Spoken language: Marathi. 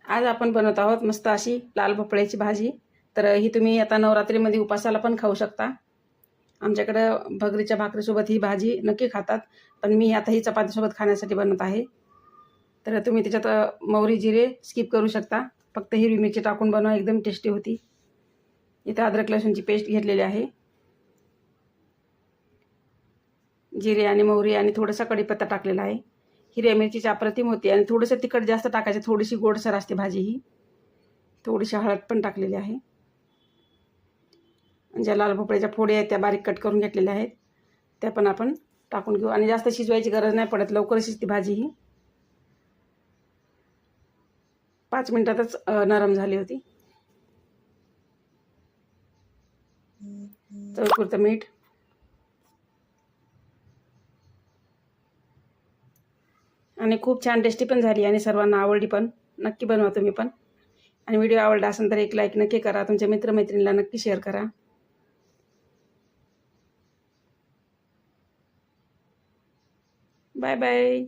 आज आपण बनवत आहोत मस्त अशी लाल भोपळ्याची भाजी। तर ही तुम्ही आता नवरात्रीमध्ये उपासाला पण खाऊ शकता। आमच्याकडे भगरीच्या भाकरीसोबत ही भाजी नक्की खातात, पण मी आता ही चपातीसोबत खाण्यासाठी बनवत आहे। तर तुम्ही त्याच्यात मोहरी जिरे स्किप करू शकता, फक्त हिरवी मिरची टाकून बनवा, एकदम टेस्टी होती। इथे अद्रक लसूणची पेस्ट घेतलेली आहे, जिरे आणि मोहरी आणि थोडासा कढीपत्ता टाकलेला आहे। हिरव्या मिरचीची अप्रतिम होती आणि थोडंसं तिखट जास्त टाकायचं, थोडीशी गोडसर असते भाजी ही। थोडीशी हळद पण टाकलेली आहे। ज्या लाल भोपळ्याच्या फोडी आहेत त्या बारीक कट करून घेतलेल्या आहेत, त्या पण आपण टाकून घेऊ आणि जास्त शिजवायची गरज नाही पडत, लवकर शिजते भाजी ही। 5 मिनिटातच नरम झाली होती। चवीपुरतं मीठ आणि खूप छान टेस्टी पण झाली आणि सर्वांना आवडली पण। नक्की बनवा तुम्ही पण। आणि व्हिडिओ आवडला असेल तर एक लाईक नक्की करा, तुमच्या मित्रमैत्रिणींना नक्की शेअर करा। Bye bye.